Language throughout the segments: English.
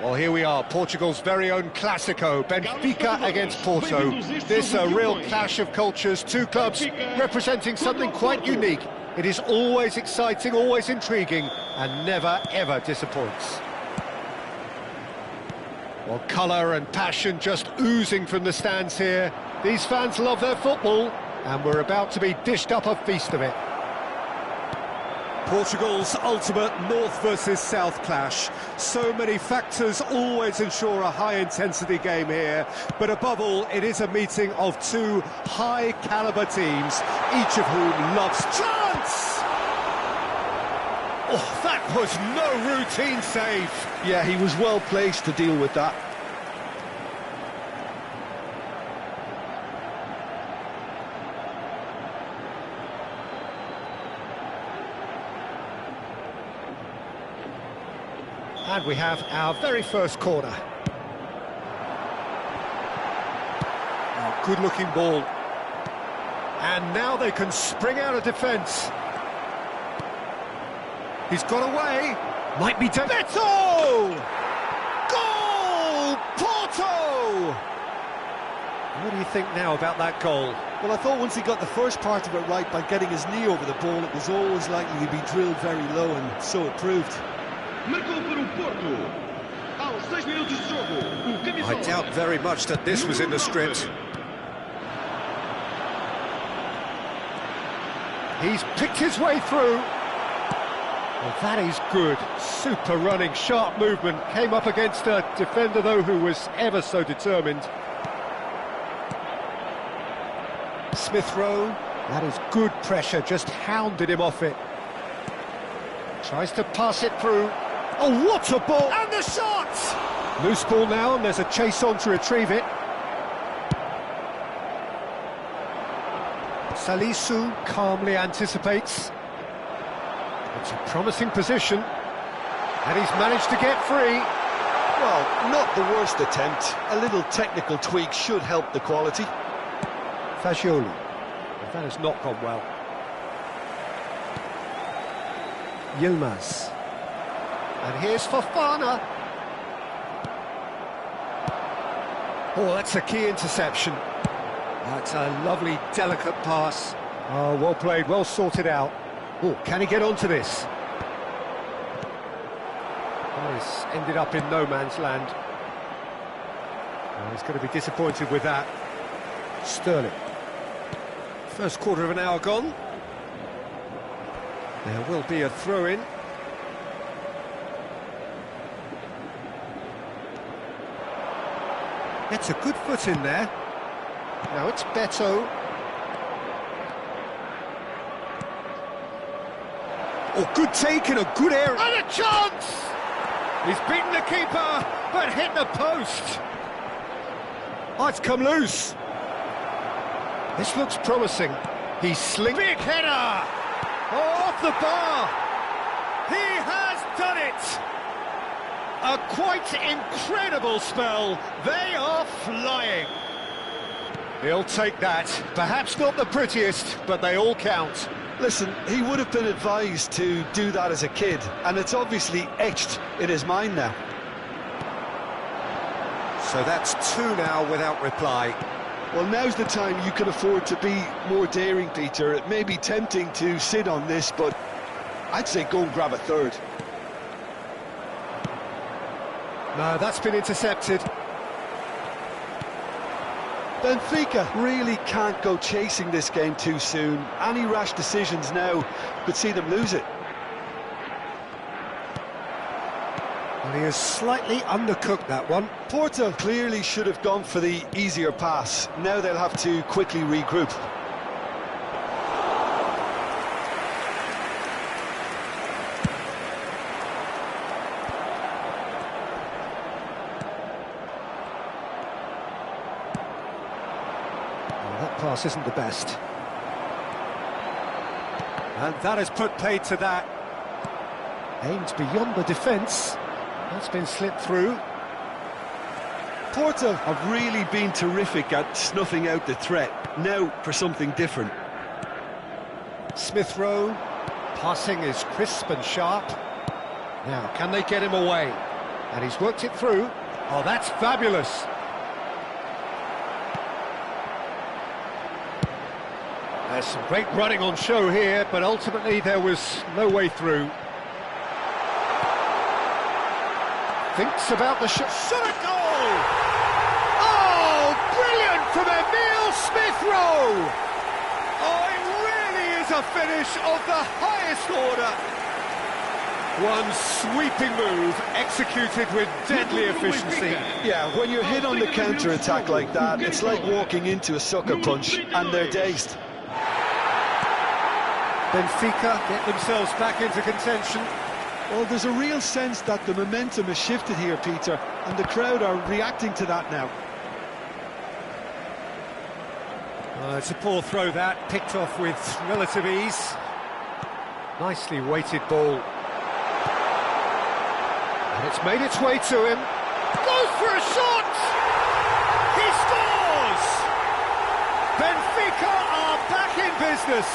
Well, here we are, Portugal's very own Clásico, Benfica against Porto. This a real clash of cultures, two clubs representing something quite unique. It is always exciting, always intriguing, and never, ever disappoints. Well, colour and passion just oozing from the stands here. These fans love their football, and we're about to be dished up a feast of it. Portugal's ultimate North versus South clash. So many factors always ensure a high-intensity game here, but above all, it is a meeting of two high-caliber teams, each of whom loves chance! Oh, that was no routine save. Yeah, he was well placed to deal with that. And we have our very first corner. Oh, good-looking ball. And now they can spring out of defence. He's got away. Might be Beto! Goal! Porto! What do you think now about that goal? Well, I thought once he got the first part of it right by getting his knee over the ball, it was always likely to be drilled very low, and so it proved. I doubt very much that this was in the script. He's picked his way through. Well, that is good. Super running, sharp movement. Came up against a defender, though, who was ever so determined. Smith Rowe, that is good pressure, just hounded him off it. Tries to pass it through. Oh, what a ball! And the shot! Loose ball now, and there's a chase on to retrieve it. Salisu calmly anticipates. It's a promising position, and he's managed to get free. Well, not the worst attempt. A little technical tweak should help the quality. Fagioli. That has not gone well. Yilmaz. And here's Fofana. Oh, that's a key interception. That's a lovely, delicate pass. Oh, well played, well sorted out. Oh, can he get onto this? Oh, he's ended up in no man's land. Oh, he's going to be disappointed with that. Sterling. First quarter of an hour gone. There will be a throw-in. Gets a good foot in there. Now it's Beto. Oh, good take in a good area. And a chance! He's beaten the keeper, but hit the post. Oh, it's come loose. This looks promising. He's slinging. Big header! Oh, off the bar! He has done it! A quite incredible spell. They are flying. He'll take that. Perhaps not the prettiest, but they all count. Listen, he would have been advised to do that as a kid, and it's obviously etched in his mind now. So that's two now without reply. Well, now's the time you can afford to be more daring, Peter. It may be tempting to sit on this, but I'd say go and grab a third. No, that's been intercepted. Benfica really can't go chasing this game too soon. Any rash decisions now could see them lose it. And he has slightly undercooked that one. Porto clearly should have gone for the easier pass. Now they'll have to quickly regroup. That pass isn't the best. And that has put paid to that. Aimed beyond the defence. That's been slipped through. Porto have really been terrific at snuffing out the threat. Now for something different. Smith Rowe. Passing is crisp and sharp. Now, can they get him away? And he's worked it through. Oh, that's fabulous. There's some great running on show here, but ultimately there was no way through. Thinks about the shot. Shot a goal! Oh, brilliant from Emile Smith-Rowe! Oh, it really is a finish of the highest order. One sweeping move, executed with deadly efficiency. Yeah, when you're hit on the counter-attack like that, it's like walking into a sucker punch, and they're dazed. Benfica get themselves back into contention. Well, there's a real sense that the momentum has shifted here, Peter, and the crowd are reacting to that now. It's a poor throw that, picked off with relative ease. Nicely weighted ball. And it's made its way to him. Goes for a shot! He scores! Benfica are back in business.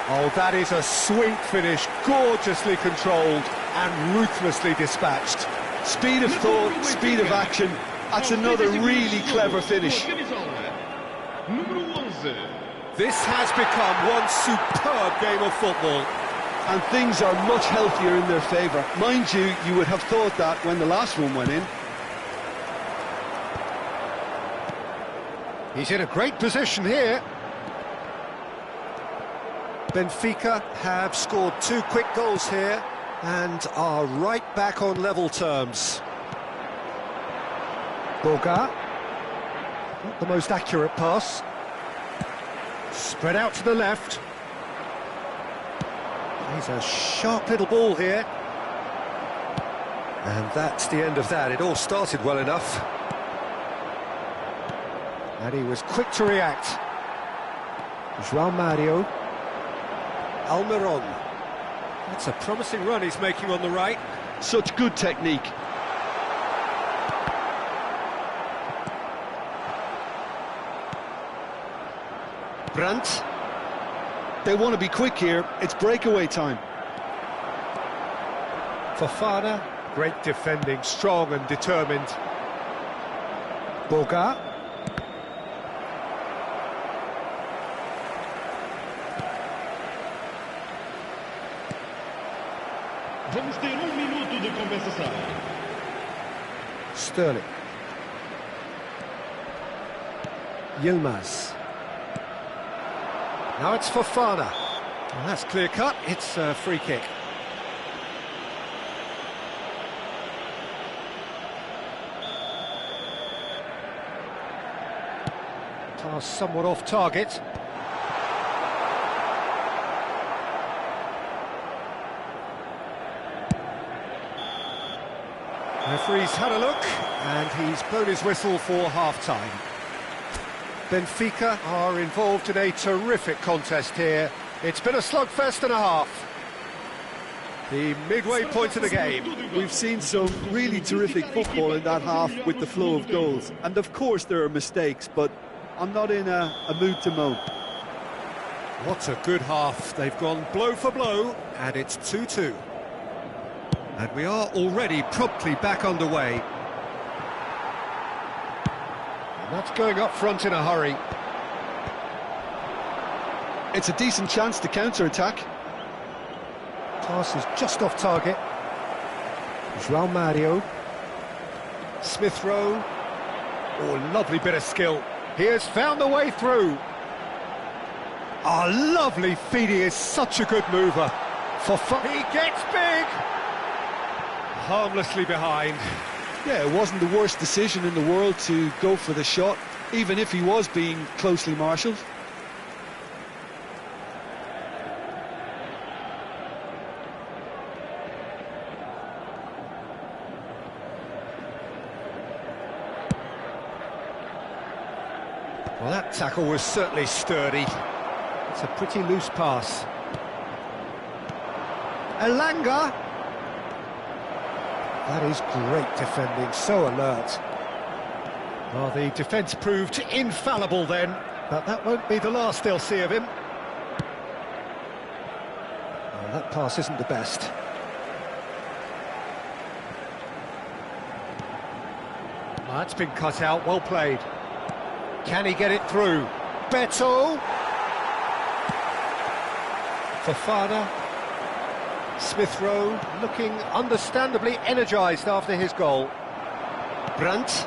Oh, that is a sweet finish, gorgeously controlled and ruthlessly dispatced. Speed of thought, speed of action, that's another really clever finish. This has become one superb game of football. And things are much healthier in their favour. Mind you, you would have thought that when the last one went in. He's in a great position here. Benfica have scored 2 quick goals here and are right back on level terms. Boga, not the most accurate pass. Spread out to the left. He's a sharp little ball here. And that's the end of that. It all started well enough. And he was quick to react. João Mario. Almiron. That's a promising run he's making on the right. Such good technique. Brandt. They want to be quick here. It's breakaway time. Fofana. Great defending, strong and determined. Boga. Vamos ter minuto de compensação. Sterling. Yilmaz. Now it's Fofana. Well, that's clear cut, it's a free kick. Pass somewhat off target. Referee's had a look, and he's blown his whistle for half-time. Benfica are involved in a terrific contest here. It's been a slugfest and a half. The midway point of the game. We've seen some really terrific football in that half with the flow of goals. And of course there are mistakes, but I'm not in a mood to moan. What a good half. They've gone blow for blow, and it's 2-2. And we are already promptly back underway. And that's going up front in a hurry. It's a decent chance to counter-attack. Pass is just off target. João Mario. Smith-Rowe. Oh, lovely bit of skill. He has found the way through. Oh, lovely feed. He is such a good mover. He gets big. Harmlessly behind. Yeah, it wasn't the worst decision in the world to go for the shot, even if he was being closely marshalled. Well, that tackle was certainly sturdy. It's a pretty loose pass. Elanga. That is great defending, so alert. Well, the defence proved infallible then, but that won't be the last they'll see of him. Well, that pass isn't the best. That's been cut out, well played. Can he get it through? Beto! Fofana. Smith Rowe looking understandably energised after his goal. Brandt.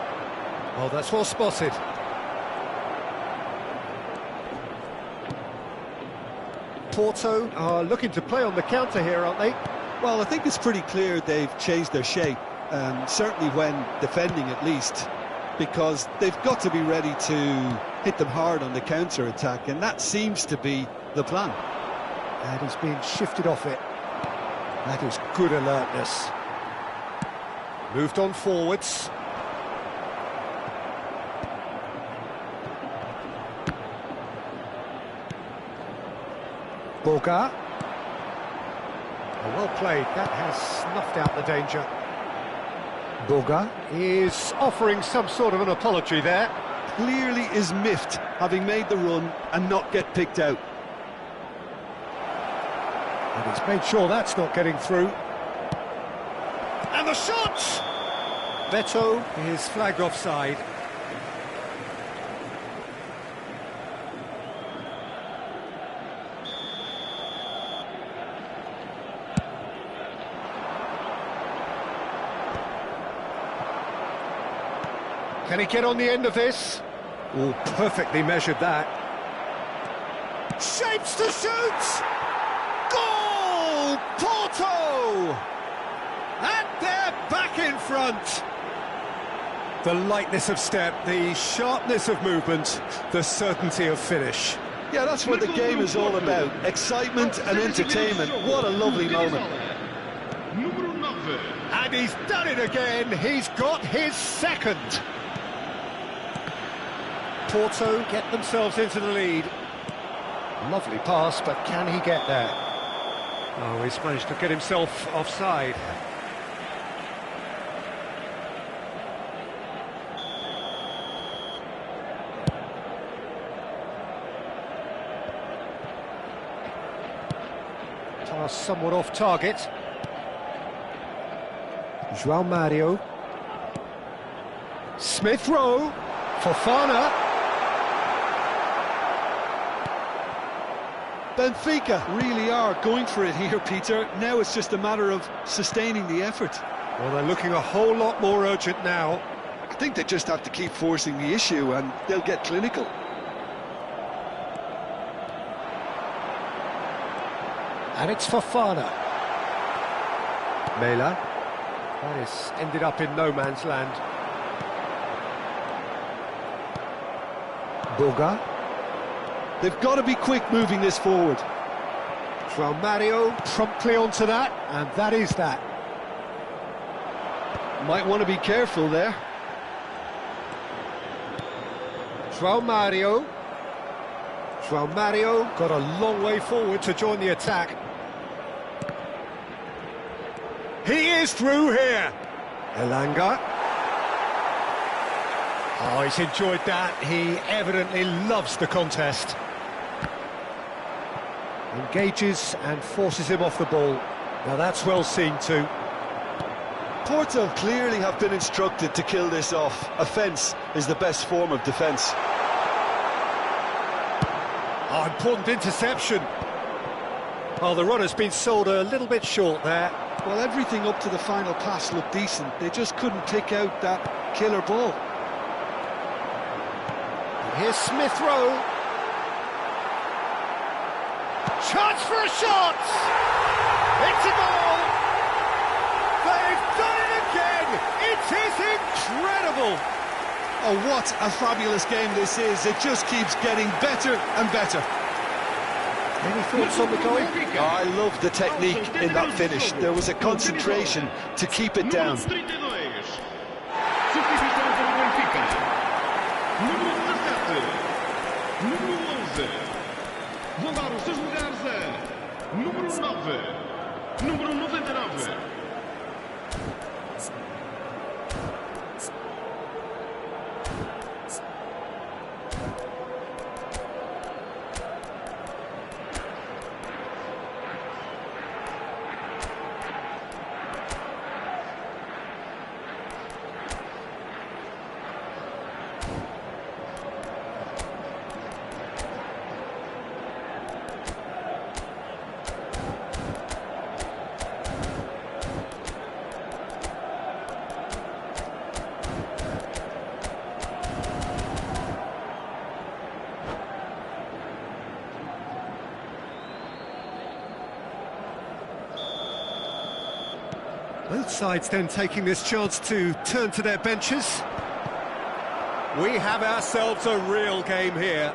Oh, that's well spotted. Porto are looking to play on the counter here, aren't they? Well, I think it's pretty clear they've changed their shape, certainly when defending at least, because they've got to be ready to hit them hard on the counter-attack, and that seems to be the plan. And he's been shifted off it. That is good alertness. Moved on forwards. Boga. Oh, well played, that has snuffed out the danger. Boga is offering some sort of an apology there. Clearly is miffed, having made the run and not get picked out. And he's made sure that's not getting through. And the shot! Beto is flagged offside. Can he get on the end of this? Oh, perfectly measured that. Shapes to shoot! Goal! Porto! And they're back in front. The lightness of step, the sharpness of movement, the certainty of finish. Yeah, that's what the game is all about. Excitement and entertainment. What a lovely moment. And he's done it again. He's got his second. Porto get themselves into the lead. Lovely pass, but can he get there? Oh, he's managed to get himself offside. Pass somewhat off target. João Mario. Smith Rowe. Fofana. Benfica really are going for it here, Peter. Now it's just a matter of sustaining the effort. Well, they're looking a whole lot more urgent now. I think they just have to keep forcing the issue and they'll get clinical. And it's Fofana. Mela. That has ended up in no man's land. Boga. They've got to be quick moving this forward. João Mario promptly onto that, and that is that. Might want to be careful there. João Mario. João Mario got a long way forward to join the attack. He is through here. Elanga. Oh, he's enjoyed that. He evidently loves the contest. Engages and forces him off the ball. Now that's well seen too. Porto clearly have been instructed to kill this off. Offence is the best form of defence. Oh, important interception. Oh, the runner's been sold a little bit short there. Well, everything up to the final pass looked decent. They just couldn't pick out that killer ball. Here's Smith Rowe. Chance for a shot! It's a goal! They've done it again! It is incredible! Oh, what a fabulous game this is. It just keeps getting better and better. Any thoughts on the goal? Oh, I love the technique in that finish. There was a concentration to keep it down. Vão dar os seus lugares a número 9, número 99. sides then taking this chance to turn to their benches. We have ourselves a real game here.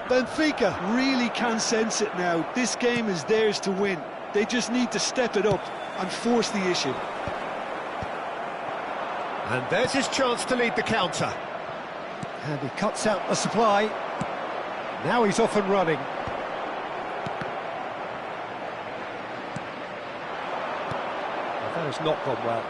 Benfica really can sense it now. This game is theirs to win. They just need to step it up and force the issue. And there's his chance to lead the counter. And he cuts out the supply. Now he's off and running. Well, that has not gone well.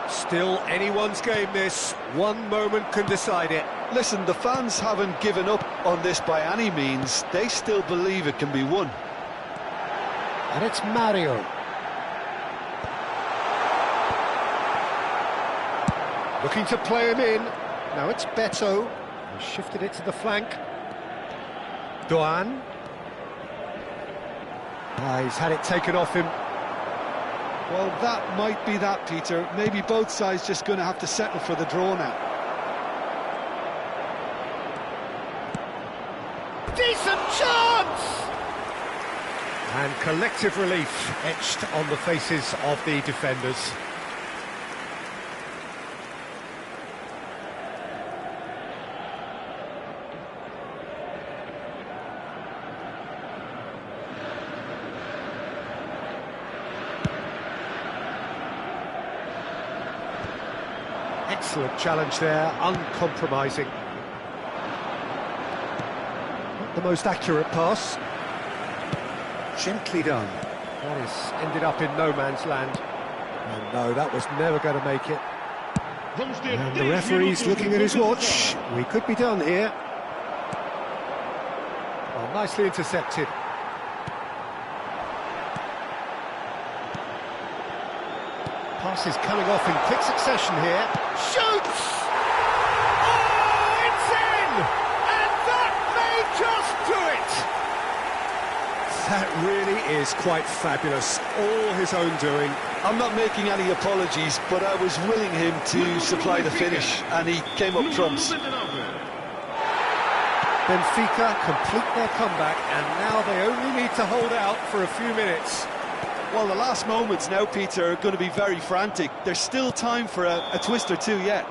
Still anyone's game this. One moment can decide it. Listen, the fans haven't given up on this by any means. They still believe it can be won. And it's Mario. Looking to play him in. Now it's Beto. He shifted it to the flank. Doan. He's had it taken off him. Well, that might be that, Peter. Maybe both sides just going to have to settle for the draw now. Decent chance! And collective relief etched on the faces of the defenders. Excellent challenge there, uncompromising. Not the most accurate pass. Gently done. That is ended up in no man's land. And no, that was never going to make it. And the referee's looking at his watch. We could be done here. Well, nicely intercepted. Pass is coming off in quick succession here. Shoots! Oh, it's in! And that may just do it! That really is quite fabulous. All his own doing. I'm not making any apologies, but I was willing him to supply the finish, and he came up trumps. Benfica complete their comeback, and now they only need to hold out for a few minutes. Well, the last moments now, Peter, are going to be very frantic. There's still time for a twist or two yet.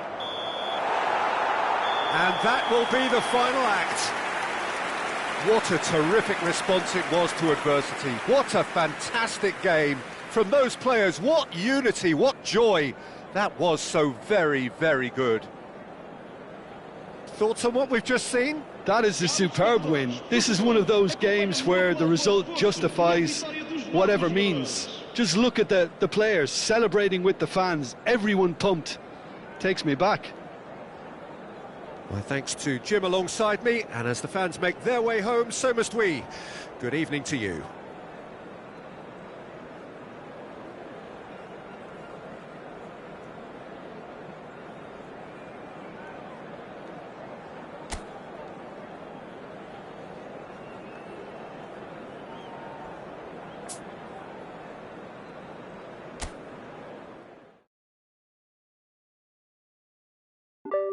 And that will be the final act. What a terrific response it was to adversity. What a fantastic game from those players. What unity, what joy. That was so very, very good. Thoughts on what we've just seen? That is a superb win. This is one of those games where the result justifies whatever means. Just look at the players celebrating with the fans. Everyone pumped. Takes me back. Well, thanks to Jim alongside me, and as the fans make their way home, so must we. Good evening to you.